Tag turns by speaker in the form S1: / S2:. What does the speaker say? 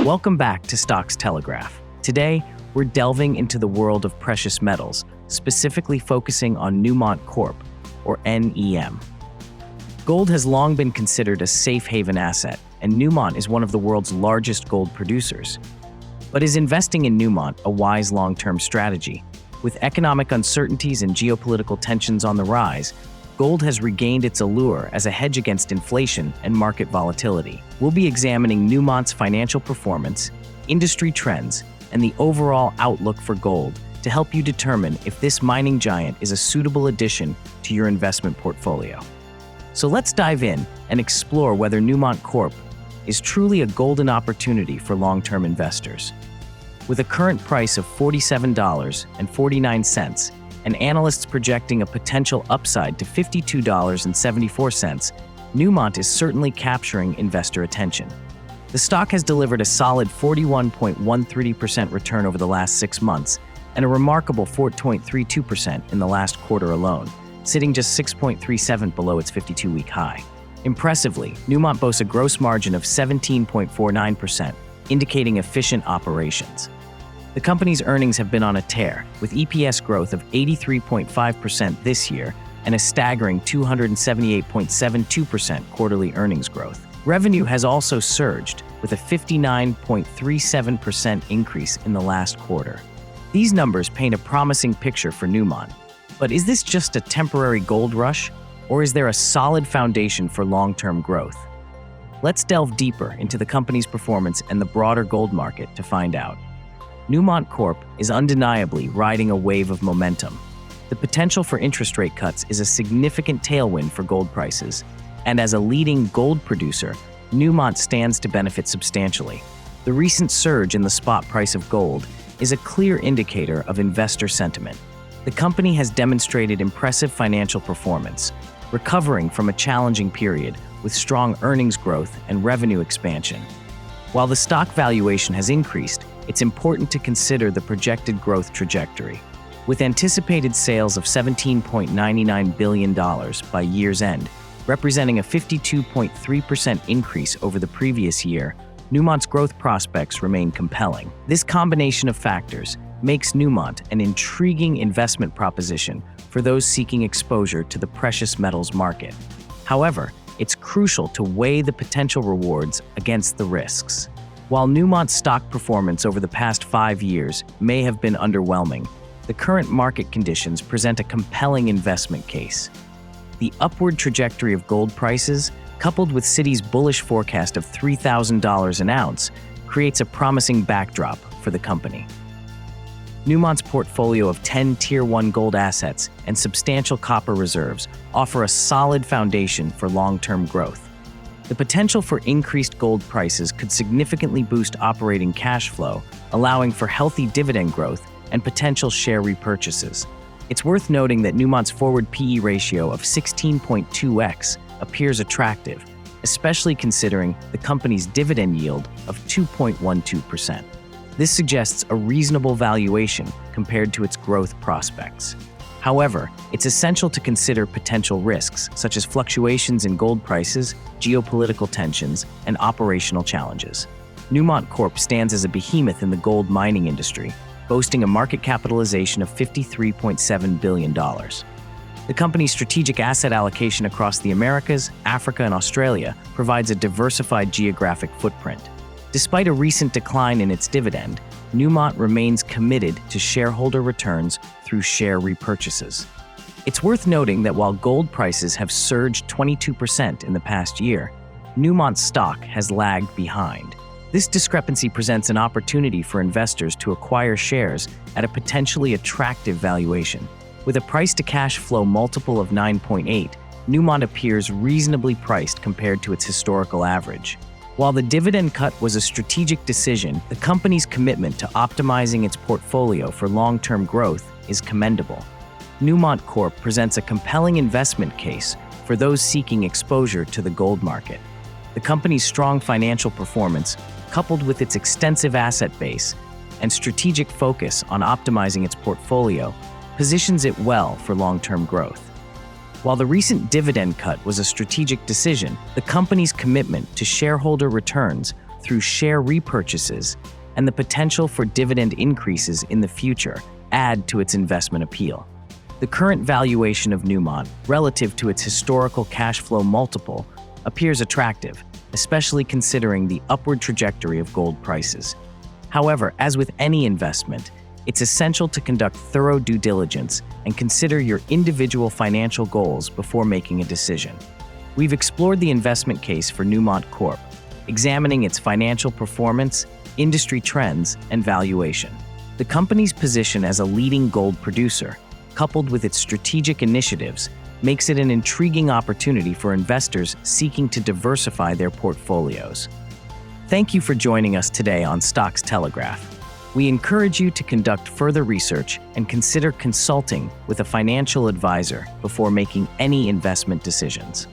S1: Welcome back to Stocks Telegraph. Today, we're delving into the world of precious metals, specifically focusing on Newmont Corp, or NEM. Gold has long been considered a safe haven asset, and Newmont is one of the world's largest gold producers. But is investing in Newmont a wise long-term strategy? With economic uncertainties and geopolitical tensions on the rise, gold has regained its allure as a hedge against inflation and market volatility. We'll be examining Newmont's financial performance, industry trends, and the overall outlook for gold to help you determine if this mining giant is a suitable addition to your investment portfolio. So let's dive in and explore whether Newmont Corp is truly a golden opportunity for long-term investors. With a current price of $47.49, and analysts projecting a potential upside to $52.74, Newmont is certainly capturing investor attention. The stock has delivered a solid 41.13% return over the last 6 months and a remarkable 4.32% in the last quarter alone, sitting just 6.37 below its 52-week high. Impressively, Newmont boasts a gross margin of 17.49%, indicating efficient operations. The company's earnings have been on a tear, with EPS growth of 83.5% this year and a staggering 278.72% quarterly earnings growth. Revenue has also surged, with a 59.37% increase in the last quarter. These numbers paint a promising picture for Newmont. But is this just a temporary gold rush, or is there a solid foundation for long-term growth? Let's delve deeper into the company's performance and the broader gold market to find out. Newmont Corp is undeniably riding a wave of momentum. The potential for interest rate cuts is a significant tailwind for gold prices, and as a leading gold producer, Newmont stands to benefit substantially. The recent surge in the spot price of gold is a clear indicator of investor sentiment. The company has demonstrated impressive financial performance, recovering from a challenging period with strong earnings growth and revenue expansion. While the stock valuation has increased, it's important to consider the projected growth trajectory. With anticipated sales of $17.99 billion by year's end, representing a 52.3% increase over the previous year, Newmont's growth prospects remain compelling. This combination of factors makes Newmont an intriguing investment proposition for those seeking exposure to the precious metals market. However, it's crucial to weigh the potential rewards against the risks. While Newmont's stock performance over the past 5 years may have been underwhelming, the current market conditions present a compelling investment case. The upward trajectory of gold prices, coupled with Citi's bullish forecast of $3,000 an ounce, creates a promising backdrop for the company. Newmont's portfolio of 10 Tier 1 gold assets and substantial copper reserves offer a solid foundation for long-term growth. The potential for increased gold prices could significantly boost operating cash flow, allowing for healthy dividend growth and potential share repurchases. It's worth noting that Newmont's forward PE ratio of 16.2x appears attractive, especially considering the company's dividend yield of 2.12%. This suggests a reasonable valuation compared to its growth prospects. However, it's essential to consider potential risks, such as fluctuations in gold prices, geopolitical tensions, and operational challenges. Newmont Corp stands as a behemoth in the gold mining industry, boasting a market capitalization of $53.7 billion. The company's strategic asset allocation across the Americas, Africa, and Australia provides a diversified geographic footprint. Despite a recent decline in its dividend, Newmont remains committed to shareholder returns through share repurchases. It's worth noting that while gold prices have surged 22% in the past year, Newmont's stock has lagged behind. This discrepancy presents an opportunity for investors to acquire shares at a potentially attractive valuation. With a price-to-cash flow multiple of 9.8, Newmont appears reasonably priced compared to its historical average. While the dividend cut was a strategic decision, the company's commitment to optimizing its portfolio for long-term growth is commendable. Newmont Corp presents a compelling investment case for those seeking exposure to the gold market. The company's strong financial performance, coupled with its extensive asset base and strategic focus on optimizing its portfolio, positions it well for long-term growth. While the recent dividend cut was a strategic decision, the company's commitment to shareholder returns through share repurchases and the potential for dividend increases in the future add to its investment appeal. The current valuation of Newmont, relative to its historical cash flow multiple, appears attractive, especially considering the upward trajectory of gold prices. However, as with any investment, it's essential to conduct thorough due diligence and consider your individual financial goals before making a decision. We've explored the investment case for Newmont Corp, examining its financial performance, industry trends, and valuation. The company's position as a leading gold producer, coupled with its strategic initiatives, makes it an intriguing opportunity for investors seeking to diversify their portfolios. Thank you for joining us today on Stocks Telegraph. We encourage you to conduct further research and consider consulting with a financial advisor before making any investment decisions.